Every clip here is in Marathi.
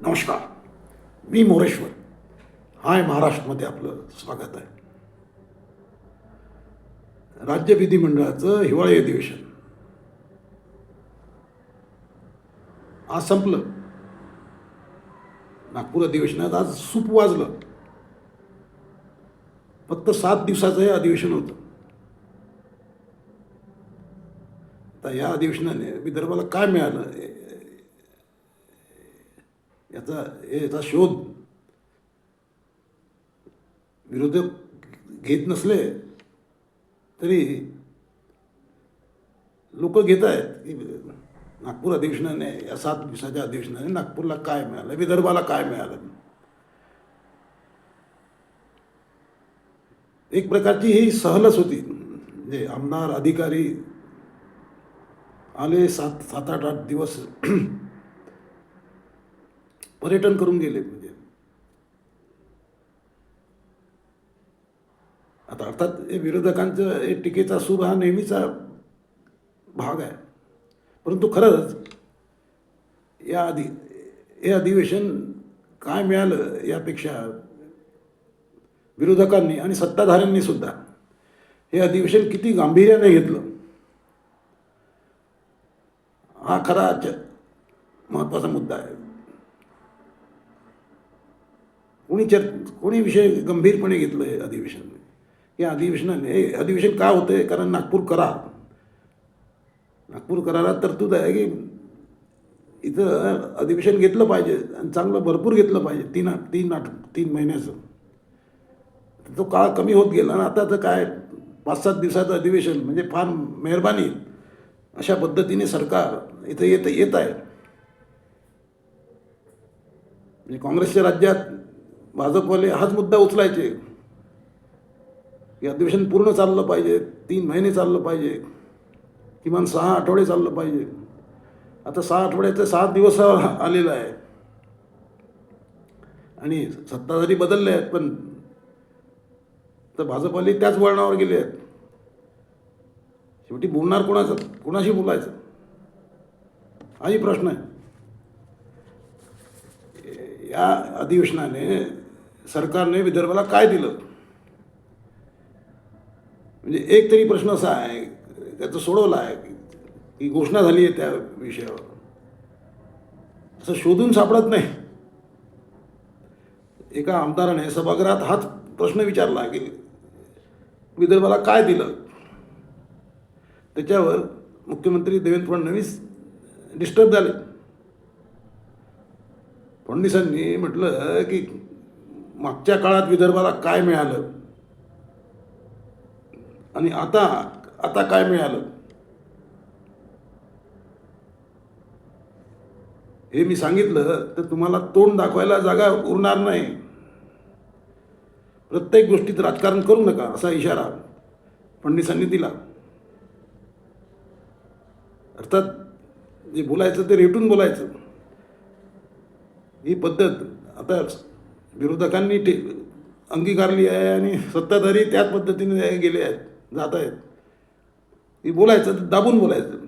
नमस्कार. मी मोरेश्वर. हाय महाराष्ट्रामध्ये आपलं स्वागत आहे. राज्य विधिमंडळाचं हिवाळी अधिवेशन आज संपलं. नागपूर अधिवेशनात आज सूप वाजलं. फक्त 7 दिवसाचं हे अधिवेशन होतं. आता या अधिवेशनाने विदर्भाला काय मिळालं याचा शोध विरोधक घेत नसले तरी लोक घेत आहेत की नागपूर अधिवेशनाने, या 7 दिवसाच्या अधिवेशनाने नागपूरला काय मिळालं, विदर्भाला काय मिळालं. एक प्रकारची ही सहलच होती. म्हणजे आमदार अधिकारी आले, 7-8 दिवस पर्यटन करून गेले. म्हणजे आता अर्थात हे विरोधकांचं हे टीकेचा सूर हा नेहमीचा भाग आहे. परंतु खरंच हे अधिवेशन काय मिळालं यापेक्षा विरोधकांनी आणि सत्ताधाऱ्यांनी सुद्धा हे अधिवेशन किती गांभीर्याने घेतलं हा खरा महत्त्वाचा मुद्दा आहे. कोणी विषय गंभीरपणे घेतलं हे अधिवेशन. या अधिवेशनाने, हे अधिवेशन का होतं आहे, कारण नागपूर करारात तरतूद आहे की इथं अधिवेशन घेतलं पाहिजे आणि चांगलं भरपूर घेतलं पाहिजे. 3 महिन्याचं. तो काळ कमी होत गेला ना. आता तर काय 5-7 दिवसाचं अधिवेशन म्हणजे फार मेहरबानी अशा पद्धतीने सरकार इथं येत आहे. म्हणजे काँग्रेसच्या राज्यात भाजपवाले हाच मुद्दा उचलायचे की अधिवेशन पूर्ण चाललं पाहिजे, 3 महिने चाललं पाहिजे, किमान 6 आठवडे चाललं पाहिजे. आता 6 आठवड्याचे 7 दिवस आलेला आहे आणि सत्ताधारी बदलले आहेत, पण तर भाजपवाले त्याच वळणावर गेले आहेत. शेवटी बोलणार कोणाशी बोलायचं हाही प्रश्न आहे. या अधिवेशनाने सरकारने विदर्भाला काय दिलं, म्हणजे एक तरी प्रश्न असा आहे त्याचं सोडवला आहे की घोषणा झाली आहे त्या विषयावर, असं शोधून सापडत नाही. एका आमदाराने सभागृहात हाच प्रश्न विचारला की विदर्भाला काय दिलं. त्याच्यावर मुख्यमंत्री देवेंद्र फडणवीस डिस्टर्ब झाले. फडणवीसांनी म्हटलं की मागच्या काळात विदर्भाला काय मिळालं आणि आता काय मिळालं हे मी सांगितलं तर तुम्हाला तोंड दाखवायला जागा उरणार नाही. प्रत्येक गोष्टीत राजकारण करू नका असा इशारा फडणवीसांनी दिला. अर्थात जे बोलायचं ते रेटून बोलायचं. ही पद्धत आता विरोधकांनी अंगीकारली आहे आणि सत्ताधारी त्याच पद्धतीने गेले आहेत, जात आहेत. ही बोलायचं, दाबून बोलायचं.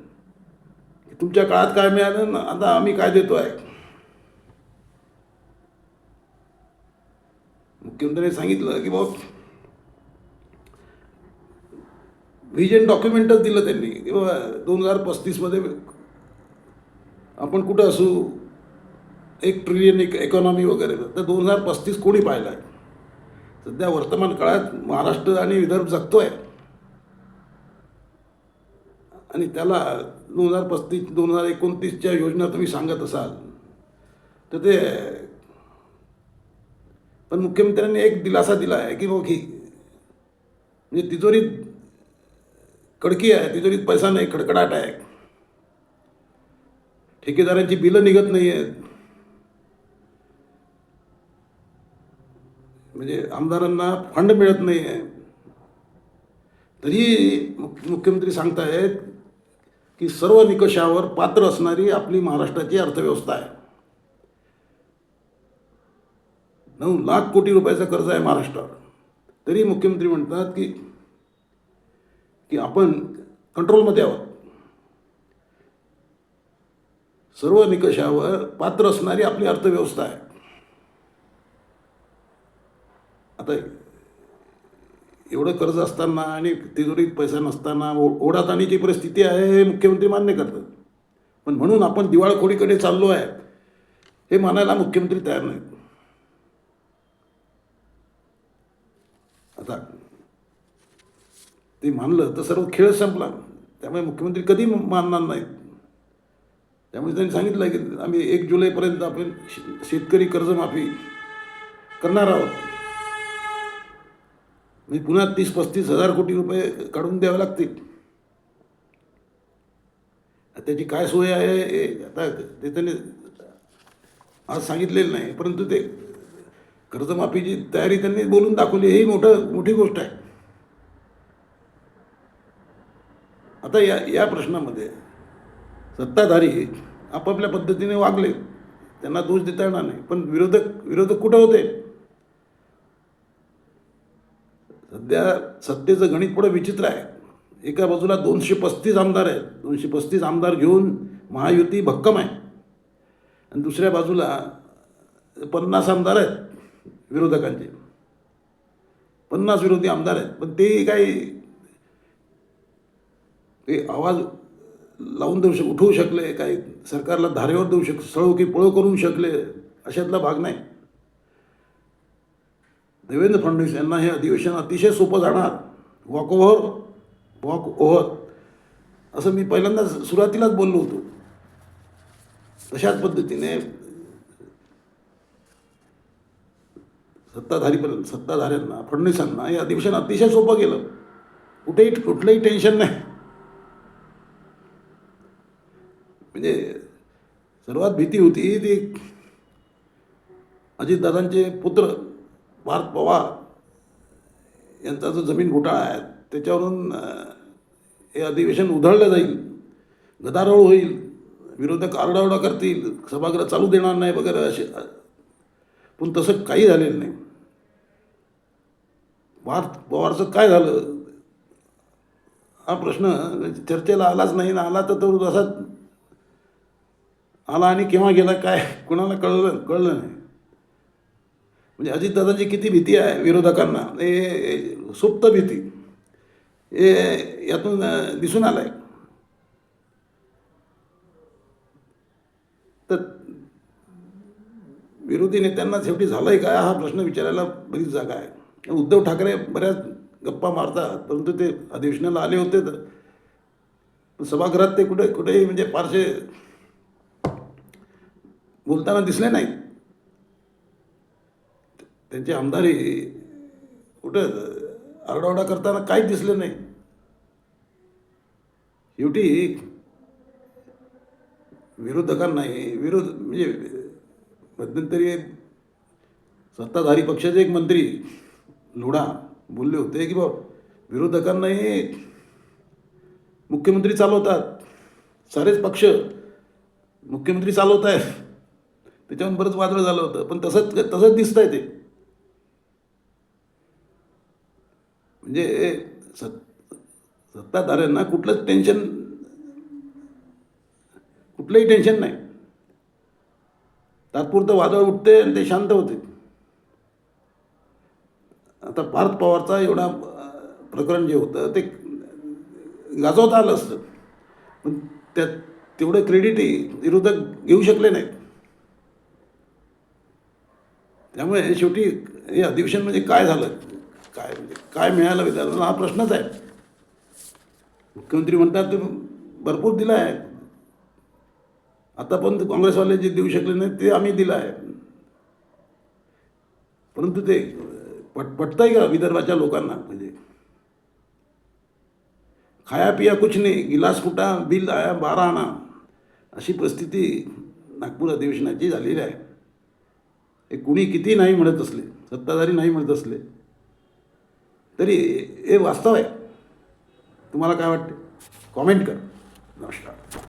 तुमच्या काळात काय मिळालं, आता आम्ही काय देतो आहे. मुख्यमंत्र्यांनी सांगितलं की बाबा व्हिजन डॉक्युमेंटच दिलं त्यांनी की बाबा 2035 आपण कुठं असू, 1 ट्रिलियन इकॉनॉमी वगैरे. तर 2035 कोणी पाहिलं आहे. सध्या वर्तमान काळात महाराष्ट्र आणि विदर्भ जगतोय आणि त्याला 2035-2029च्या योजना तुम्ही सांगत असाल तर ते. पण मुख्यमंत्र्यांनी एक दिलासा दिला आहे की म्हणजे तिजोरीत कडकी आहे, तिजोरीत पैसा नाही, कडकडाट आहे. ठेकेदारांची बिलं निघत नाही आहेत. म्हणजे आमदारांना फंड मिळत नाही आहे. तरी मुख्यमंत्री सांगतायत की सर्व निकषावर पात्र असणारी आपली महाराष्ट्राची अर्थव्यवस्था आहे. 9 लाख कोटी रुपयाचं कर्ज आहे महाराष्ट्रावर. तरी मुख्यमंत्री म्हणतात की आपण कंट्रोलमध्ये आहोत. सर्व निकषावर पात्र असणारी आपली अर्थव्यवस्था आहे. आता एवढं कर्ज असताना आणि तिजोरीत पैसा नसताना ओढाताणीची परिस्थिती आहे हे मुख्यमंत्री मान्य करतात, पण म्हणून आपण दिवाळखोरीकडे चाललो आहे हे मानायला मुख्यमंत्री तयार नाहीत. आता ते मानलं तर सर्व खेळ संपला. त्यामुळे मुख्यमंत्री कधी मानणार नाहीत. त्यामुळे त्यांनी सांगितलं की आम्ही 1 जुलैपर्यंत आपण शेतकरी कर्जमाफी करणार आहोत. म्हणजे पुन्हा 30-35 हजार कोटी रुपये काढून द्यावे लागतील. त्याची काय सोय आहे हे आता ते त्यांनी आज सांगितलेलं नाही, परंतु ते कर्जमाफीची तयारी त्यांनी बोलून दाखवली, ही मोठी गोष्ट आहे. आता या प्रश्नामध्ये सत्ताधारी आपापल्या पद्धतीने वागले, त्यांना दोष देता येणार नाही, पण विरोधक कुठं होते? सध्या सत्तेचं गणित पुढे विचित्र आहे. एका बाजूला 235 आमदार आहेत, 235 आमदार घेऊन महायुती भक्कम आहे, आणि दुसऱ्या बाजूला 50 आमदार आहेत विरोधकांचे, 50 विरोधी आमदार आहेत. पण ते आवाज लावून उठवू शकले, काही सरकारला धारेवर देऊ सळो की पळो करू शकले, अशातला भाग नाही. देवेंद्र फडणवीस यांना हे अधिवेशन अतिशय सोपं जाणार. वॉक ओव्हर असं मी पहिल्यांदा सुरुवातीलाच बोललो होतो. तशाच पद्धतीने सत्ताधाऱ्यांना, फडणवीसांना हे अधिवेशन अतिशय सोपं गेलं. कुठलंही टेन्शन नाही. म्हणजे सर्वात भीती होती ती अजितदादांचे पुत्र पार्थ पवार यांचा जो जमीन घोटाळा आहे त्याच्यावरून हे अधिवेशन उधळलं जाईल, गदारोळ होईल, विरोधक आरडाओरडा करतील, सभागृह चालू देणार नाही वगैरे असे. पण तसं काही झालेलं नाही. पार्थ पवारचं काय झालं हा प्रश्न चर्चेला आलाच नाही. ना आला तर तो असाच आला आणि केव्हा गेला काय कोणाला कळलं नाही. म्हणजे अजितदादांची किती भीती आहे विरोधकांना, हे सुप्त भीती हे यातून दिसून आलं आहे. तर विरोधी नेत्यांना शेवटी झालं आहे काय हा प्रश्न विचारायला बरीच जागा आहे. उद्धव ठाकरे बऱ्याच गप्पा मारतात, परंतु ते अधिवेशनाला आले होते तर सभागृहात ते कुठेही म्हणजे फारसे बोलताना दिसले नाहीत. त्यांचे आमदारही कुठं आरडाओरडा करताना काहीच दिसले नाही. शेवटी विरोधकांनाही म्हणजे मध्यंतरी सत्ताधारी पक्षाचे एक मंत्री लोढा बोलले होते की विरोधकांनाही मुख्यमंत्री चालवतात, सारेच पक्ष मुख्यमंत्री चालवत आहेत. त्याच्यावर बरंच वादळ झालं होतं, पण तसंच दिसत आहे ते. म्हणजे सत्ताधाऱ्यांना कुठलंही टेन्शन नाही. तात्पुरतं वादळ उठते आणि ते शांत होते. आता पार्थ पवारचा एवढा प्रकरण जे होतं ते गाजवता आलं असतं, पण तेवढं क्रेडिटही विरोधक घेऊ शकले नाहीत. त्यामुळे शेवटी हे अधिवेशन म्हणजे काय झालं, काय मिळालं विधानाला हा प्रश्नच आहे. मुख्यमंत्री म्हणतात ते भरपूर दिलं आहे, आतापर्यंत काँग्रेसवाले जे देऊ शकले नाही ते आम्ही दिलं आहे. परंतु ते पटतंय का विदर्भाच्या लोकांना? म्हणजे खाया पिया कुछ नाही, गिलास फुटा बिल आया 12 आना, अशी परिस्थिती नागपूर अधिवेशनाची झालेली आहे. हे कुणी किती नाही म्हणत असले, सत्ताधारी नाही म्हणत असले तरी हे वास्तव आहे. तुम्हाला काय वाटते? कॉमेंट करा. नमस्कार.